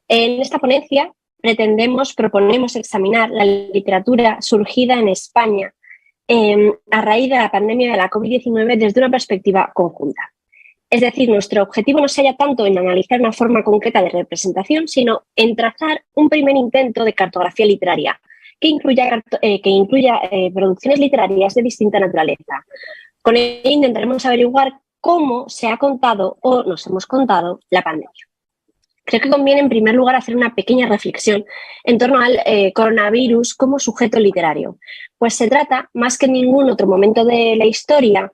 En esta ponencia proponemos examinar la literatura surgida en España a raíz de la pandemia de la COVID-19 desde una perspectiva conjunta. Es decir, nuestro objetivo no se halla tanto en analizar una forma concreta de representación, sino en trazar un primer intento de cartografía literaria que incluya producciones literarias de distinta naturaleza. Con ello intentaremos averiguar cómo se ha contado o nos hemos contado la pandemia. Creo que conviene, en primer lugar, hacer una pequeña reflexión en torno al coronavirus como sujeto literario, pues se trata, más que en ningún otro momento de la historia,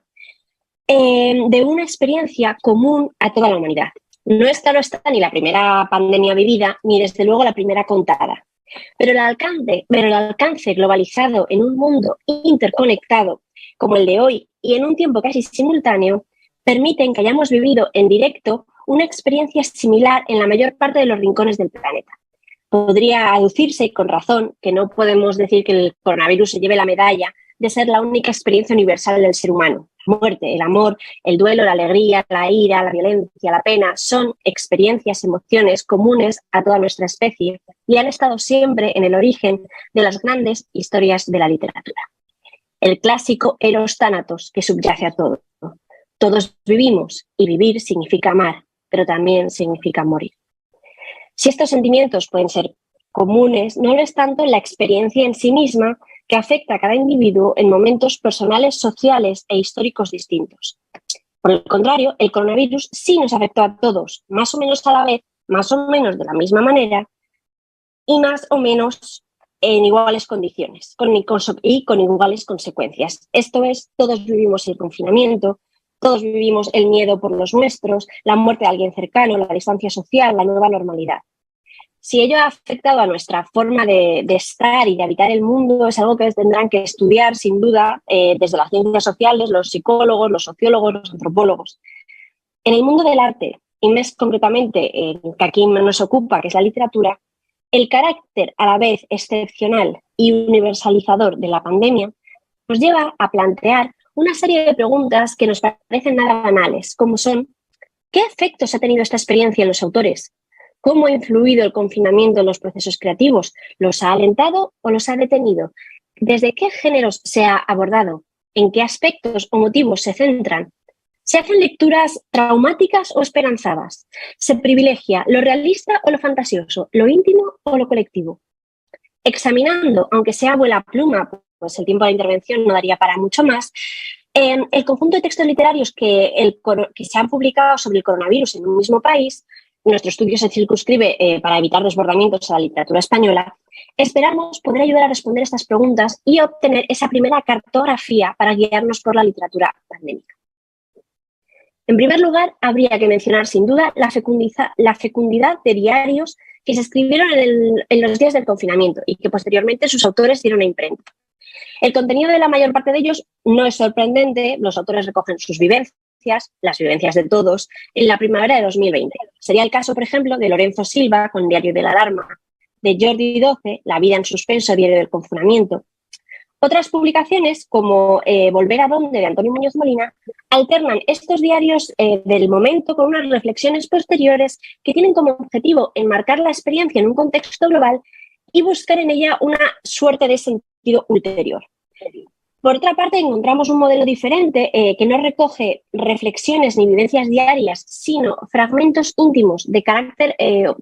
de una experiencia común a toda la humanidad. No está ni la primera pandemia vivida, ni desde luego la primera contada. Pero el alcance globalizado en un mundo interconectado como el de hoy y en un tiempo casi simultáneo, permiten que hayamos vivido en directo una experiencia similar en la mayor parte de los rincones del planeta. Podría aducirse, con razón, que no podemos decir que el coronavirus se lleve la medalla de ser la única experiencia universal del ser humano. La muerte, el amor, el duelo, la alegría, la ira, la violencia, la pena son experiencias, emociones comunes a toda nuestra especie y han estado siempre en el origen de las grandes historias de la literatura. El clásico eros thanatos que subyace a todo. Todos vivimos y vivir significa amar, pero también significa morir. Si estos sentimientos pueden ser comunes, no lo es tanto en la experiencia en sí misma que afecta a cada individuo en momentos personales, sociales e históricos distintos. Por el contrario, el coronavirus sí nos afectó a todos, más o menos a la vez, más o menos de la misma manera y más o menos en iguales condiciones y con iguales consecuencias. Esto es, todos vivimos el confinamiento, todos vivimos el miedo por los nuestros, la muerte de alguien cercano, la distancia social, la nueva normalidad. Si ello ha afectado a nuestra forma de estar y de habitar el mundo, es algo que tendrán que estudiar, sin duda, desde las ciencias sociales, los psicólogos, los sociólogos, los antropólogos. En el mundo del arte, y más concretamente que aquí nos ocupa, que es la literatura, el carácter a la vez excepcional y universalizador de la pandemia nos lleva a plantear una serie de preguntas que nos parecen nada banales, como son: ¿qué efectos ha tenido esta experiencia en los autores? ¿Cómo ha influido el confinamiento en los procesos creativos? ¿Los ha alentado o los ha detenido? ¿Desde qué géneros se ha abordado? ¿En qué aspectos o motivos se centran? ¿Se hacen lecturas traumáticas o esperanzadas? ¿Se privilegia lo realista o lo fantasioso? ¿Lo íntimo o lo colectivo? Examinando, aunque sea abuela pluma, pues el tiempo de intervención no daría para mucho más, el conjunto de textos literarios que se han publicado sobre el coronavirus en un mismo país, nuestro estudio se circunscribe para evitar desbordamientos a la literatura española, esperamos poder ayudar a responder estas preguntas y obtener esa primera cartografía para guiarnos por la literatura pandémica. En primer lugar, habría que mencionar sin duda la fecundidad de diarios que se escribieron en los días del confinamiento y que posteriormente sus autores dieron a imprenta. El contenido de la mayor parte de ellos no es sorprendente, los autores recogen sus vivencias, las vivencias de todos, en la primavera de 2020. Sería el caso, por ejemplo, de Lorenzo Silva con Diario de la Alarma, de Jordi Doce, La vida en suspenso, Diario del confinamiento. Otras publicaciones, como Volver a dónde, de Antonio Muñoz Molina, alternan estos diarios del momento con unas reflexiones posteriores que tienen como objetivo enmarcar la experiencia en un contexto global y buscar en ella una suerte de sentido ulterior. Por otra parte, encontramos un modelo diferente que no recoge reflexiones ni vivencias diarias, sino fragmentos íntimos de carácter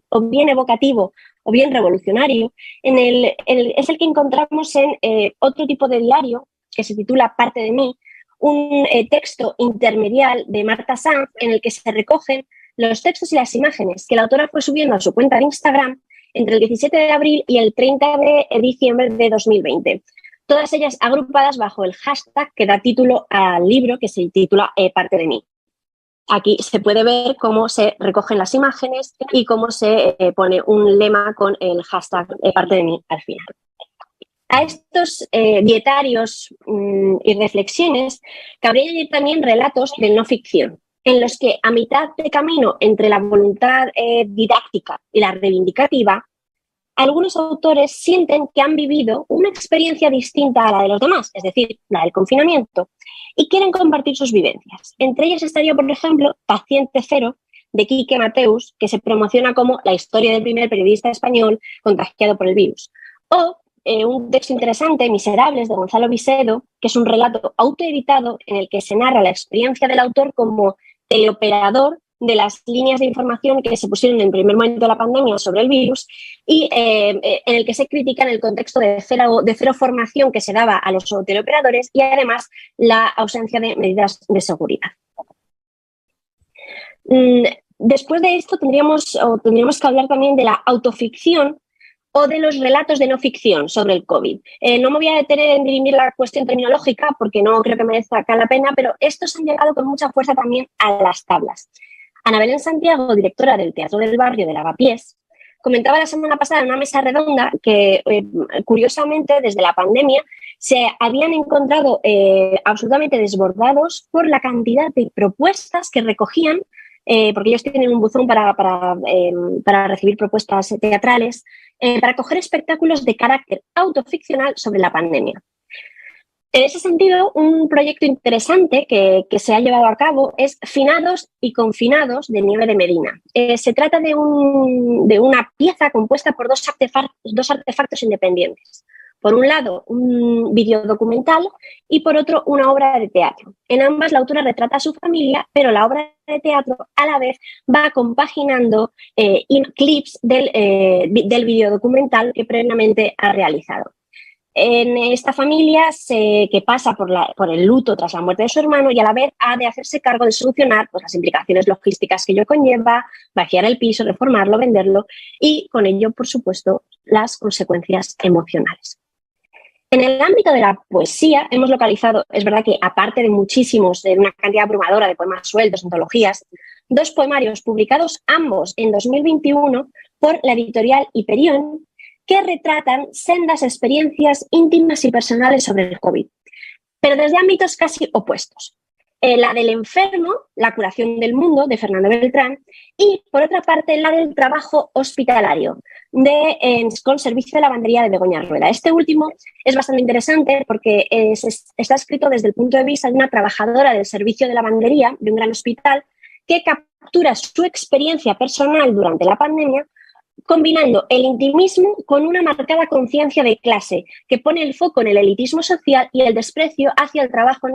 o bien evocativo o bien revolucionario. Es el que encontramos en otro tipo de diario que se titula Parte de mí, un texto intermedial de Marta Sanz en el que se recogen los textos y las imágenes que la autora fue subiendo a su cuenta de Instagram entre el 17 de abril y el 30 de diciembre de 2020. Todas ellas agrupadas bajo el hashtag que da título al libro, que se titula Parte de mí. Aquí se puede ver cómo se recogen las imágenes y cómo se pone un lema con el hashtag Parte de mí al final. A estos dietarios y reflexiones cabría añadir también relatos de no ficción, en los que a mitad de camino entre la voluntad didáctica y la reivindicativa, algunos autores sienten que han vivido una experiencia distinta a la de los demás, es decir, la del confinamiento, y quieren compartir sus vivencias. Entre ellas estaría, por ejemplo, Paciente Cero, de Quique Mateus, que se promociona como la historia del primer periodista español contagiado por el virus. O un texto interesante, Miserables, de Gonzalo Visedo, que es un relato autoeditado en el que se narra la experiencia del autor como teleoperador de las líneas de información que se pusieron en el primer momento de la pandemia sobre el virus y en el que se critica en el contexto de cero formación que se daba a los teleoperadores y además la ausencia de medidas de seguridad. Después de esto tendríamos que hablar también de la autoficción o de los relatos de no ficción sobre el COVID. No me voy a detener en dirimir la cuestión terminológica porque no creo que merezca acá la pena, pero estos han llegado con mucha fuerza también a las tablas. Ana Belén Santiago, directora del Teatro del Barrio de Lavapiés, comentaba la semana pasada en una mesa redonda que, curiosamente, desde la pandemia se habían encontrado absolutamente desbordados por la cantidad de propuestas que recogían, porque ellos tienen un buzón para recibir propuestas teatrales, para coger espectáculos de carácter autoficcional sobre la pandemia. En ese sentido, un proyecto interesante que se ha llevado a cabo es Finados y Confinados de Nieve de Medina. Se trata de una pieza compuesta por dos artefactos independientes. Por un lado, un videodocumental y por otro, una obra de teatro. En ambas, la autora retrata a su familia, pero la obra de teatro a la vez va compaginando clips del videodocumental que previamente ha realizado. En esta familia que pasa por el luto tras la muerte de su hermano y a la vez ha de hacerse cargo de solucionar las implicaciones logísticas que ello conlleva, vaciar el piso, reformarlo, venderlo y con ello, por supuesto, las consecuencias emocionales. En el ámbito de la poesía hemos localizado, es verdad que aparte de muchísimos, de una cantidad abrumadora de poemas sueltos, antologías, 2 poemarios publicados ambos en 2021 por la editorial Hiperión, que retratan sendas experiencias íntimas y personales sobre el COVID, pero desde ámbitos casi opuestos. La del enfermo, La curación del mundo, de Fernando Beltrán, y, por otra parte, la del trabajo hospitalario, con Servicio de Lavandería de Begoña Rueda. Este último es bastante interesante porque está escrito desde el punto de vista de una trabajadora del servicio de lavandería de un gran hospital que captura su experiencia personal durante la pandemia combinando el intimismo con una marcada conciencia de clase que pone el foco en el elitismo social y el desprecio hacia el trabajo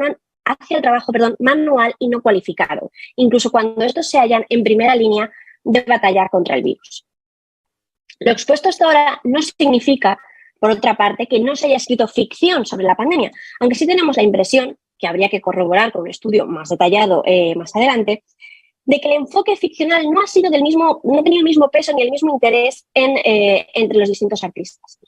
manual y no cualificado, incluso cuando estos se hallan en primera línea de batalla contra el virus. Lo expuesto hasta ahora no significa, por otra parte, que no se haya escrito ficción sobre la pandemia, aunque sí tenemos la impresión, que habría que corroborar con un estudio más detallado más adelante, de que el enfoque ficcional no ha tenido el mismo peso ni el mismo interés entre los distintos artistas.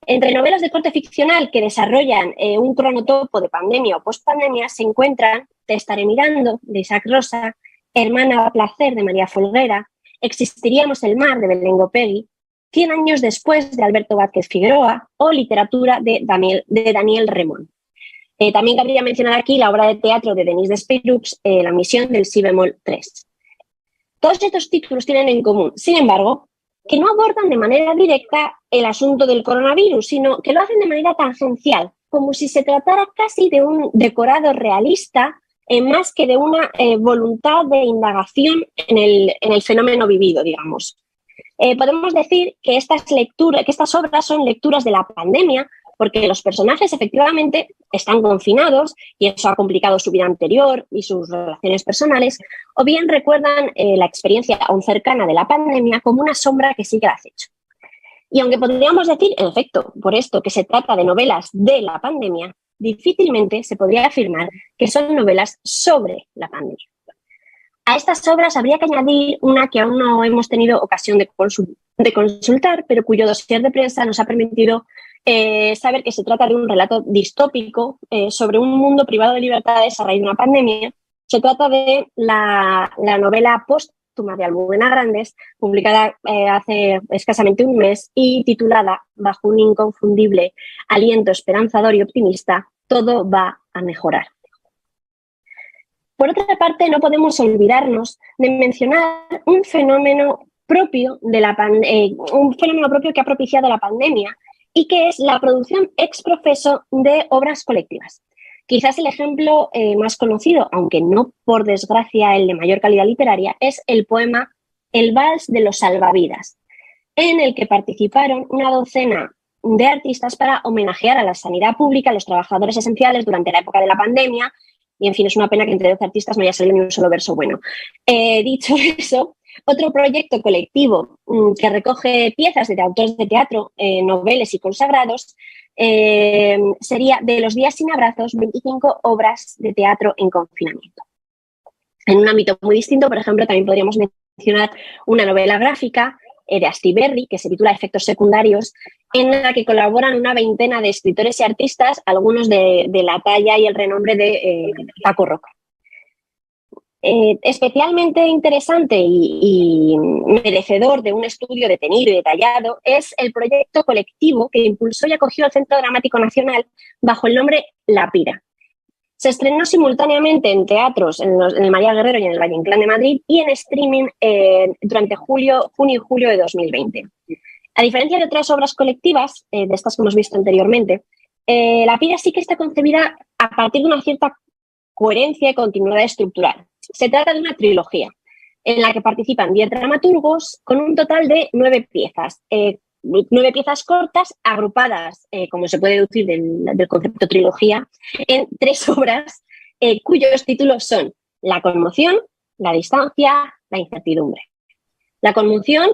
Entre novelas de corte ficcional que desarrollan un cronotopo de pandemia o postpandemia se encuentran Te estaré mirando, de Isaac Rosa, Hermana a placer, de María Folguera, Existiríamos el mar, de Belén Gopegui, 100 años después, de Alberto Vázquez Figueroa, o Literatura, de Daniel Remón. También cabría mencionar aquí la obra de teatro de Denise Despirux, La misión del si bemol 3. Todos estos títulos tienen en común, sin embargo, que no abordan de manera directa el asunto del coronavirus, sino que lo hacen de manera tangencial, como si se tratara casi de un decorado realista, más que de una voluntad de indagación en el fenómeno vivido, digamos. Podemos decir que estas obras son lecturas de la pandemia, porque los personajes efectivamente están confinados y eso ha complicado su vida anterior y sus relaciones personales, o bien recuerdan la experiencia aún cercana de la pandemia como una sombra que sigue al acecho. Y aunque podríamos decir, en efecto, por esto que se trata de novelas de la pandemia, difícilmente se podría afirmar que son novelas sobre la pandemia. A estas obras habría que añadir una que aún no hemos tenido ocasión de consultar, pero cuyo dossier de prensa nos ha permitido saber que se trata de un relato distópico sobre un mundo privado de libertades a raíz de una pandemia. Se trata de la novela póstuma de Almudena Grandes, publicada hace escasamente un mes y titulada, bajo un inconfundible aliento esperanzador y optimista, Todo va a mejorar. Por otra parte, no podemos olvidarnos de mencionar un fenómeno propio que ha propiciado la pandemia y que es la producción ex profeso de obras colectivas. Quizás el ejemplo más conocido, aunque no por desgracia el de mayor calidad literaria, es el poema El vals de los salvavidas, en el que participaron una docena de artistas para homenajear a la sanidad pública, a los trabajadores esenciales durante la época de la pandemia. Y, en fin, es una pena que entre 12 artistas no haya salido ni un solo verso bueno. Dicho eso, otro proyecto colectivo que recoge piezas de autores de teatro, noveles y consagrados, sería De los días sin abrazos, 25 obras de teatro en confinamiento. En un ámbito muy distinto, por ejemplo, también podríamos mencionar una novela gráfica de Astiberri, que se titula Efectos secundarios, en la que colaboran una veintena de escritores y artistas, algunos de la talla y el renombre de Paco Roca. Especialmente interesante y merecedor de un estudio detenido y detallado es el proyecto colectivo que impulsó y acogió el Centro Dramático Nacional bajo el nombre La Pira. Se estrenó simultáneamente en teatros en el María Guerrero y en el Valle Inclán de Madrid y en streaming durante junio y julio de 2020. A diferencia de otras obras colectivas, de estas que hemos visto anteriormente, La Pira sí que está concebida a partir de una cierta coherencia y continuidad estructural. Se trata de una trilogía en la que participan 10 dramaturgos con un total de 9 piezas. 9 piezas cortas agrupadas, como se puede deducir del concepto trilogía, en 3 obras cuyos títulos son La conmoción, La distancia, La incertidumbre. La conmoción,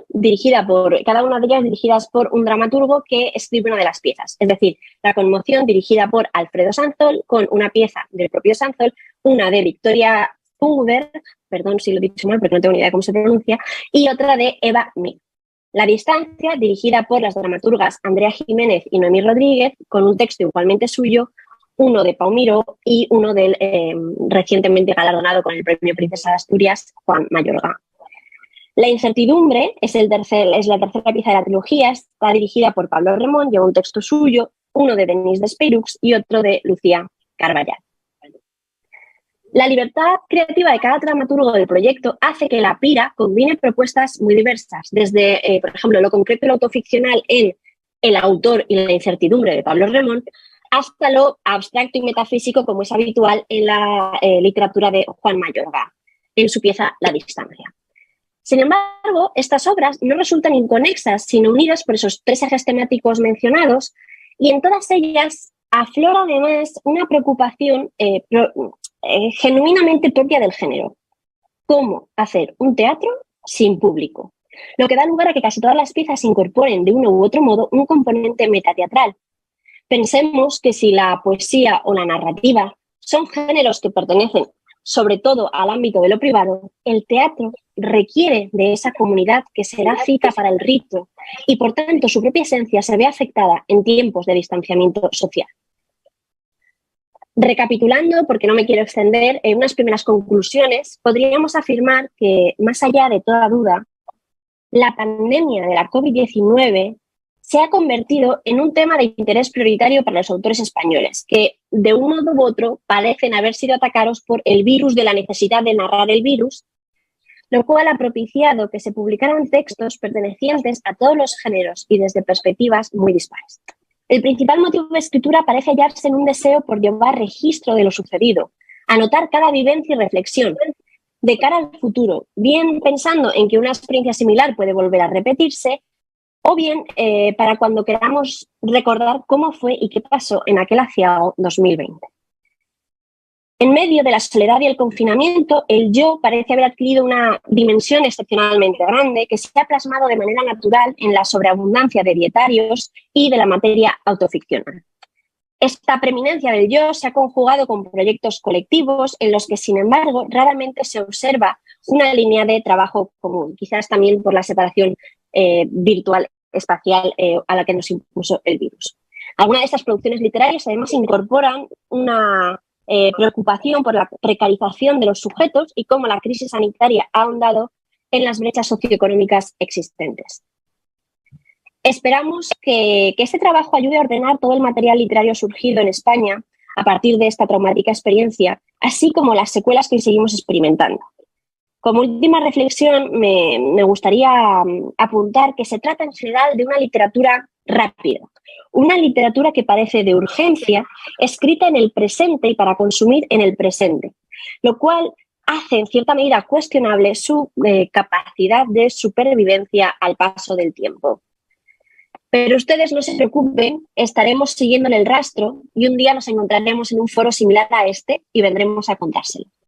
cada una de ellas dirigidas por un dramaturgo que escribe una de las piezas. Es decir, La conmoción dirigida por Alfredo Sanzol, con una pieza del propio Sanzol, una de Victoria Huber, perdón si lo he dicho mal porque no tengo ni idea de cómo se pronuncia, y otra de Eva Mir. La distancia, dirigida por las dramaturgas Andrea Jiménez y Noemí Rodríguez, con un texto igualmente suyo, uno de Pau Miró y uno del recientemente galardonado con el Premio Princesa de Asturias, Juan Mayorga. La incertidumbre es la tercera pieza de la trilogía, está dirigida por Pablo Remón, lleva un texto suyo, uno de Denise Despirux y otro de Lucía Carballal. La libertad creativa de cada dramaturgo del proyecto hace que La Pira combine propuestas muy diversas, desde, por ejemplo, lo concreto y lo autoficcional en El autor y la incertidumbre de Pablo Remón, hasta lo abstracto y metafísico, como es habitual en la literatura de Juan Mayorga, en su pieza La distancia. Sin embargo, estas obras no resultan inconexas, sino unidas por esos 3 ejes temáticos mencionados, y en todas ellas aflora además una preocupación genuinamente propia del género. ¿Cómo hacer un teatro sin público? Lo que da lugar a que casi todas las piezas incorporen de uno u otro modo un componente metateatral. Pensemos que si la poesía o la narrativa son géneros que pertenecen sobre todo al ámbito de lo privado, el teatro requiere de esa comunidad que será cita para el rito y, por tanto, su propia esencia se ve afectada en tiempos de distanciamiento social. Recapitulando, porque no me quiero extender, en unas primeras conclusiones, podríamos afirmar que, más allá de toda duda, la pandemia de la COVID-19 se ha convertido en un tema de interés prioritario para los autores españoles, que de un modo u otro parecen haber sido atacados por el virus de la necesidad de narrar el virus, lo cual ha propiciado que se publicaran textos pertenecientes a todos los géneros y desde perspectivas muy dispares. El principal motivo de escritura parece hallarse en un deseo por llevar registro de lo sucedido, anotar cada vivencia y reflexión de cara al futuro, bien pensando en que una experiencia similar puede volver a repetirse, o bien para cuando queramos recordar cómo fue y qué pasó en aquel aciago 2020. En medio de la soledad y el confinamiento, el yo parece haber adquirido una dimensión excepcionalmente grande que se ha plasmado de manera natural en la sobreabundancia de dietarios y de la materia autoficcional. Esta preeminencia del yo se ha conjugado con proyectos colectivos en los que, sin embargo, raramente se observa una línea de trabajo común, quizás también por la separación virtual espacial a la que nos impuso el virus. Algunas de estas producciones literarias además incorporan una preocupación por la precarización de los sujetos y cómo la crisis sanitaria ha ahondado en las brechas socioeconómicas existentes. Esperamos que este trabajo ayude a ordenar todo el material literario surgido en España a partir de esta traumática experiencia, así como las secuelas que seguimos experimentando. Como última reflexión, me gustaría apuntar que se trata en general de una literatura rápida, una literatura que parece de urgencia, escrita en el presente y para consumir en el presente, lo cual hace en cierta medida cuestionable su capacidad de supervivencia al paso del tiempo. Pero ustedes no se preocupen, estaremos siguiéndole el rastro y un día nos encontraremos en un foro similar a este y vendremos a contárselo.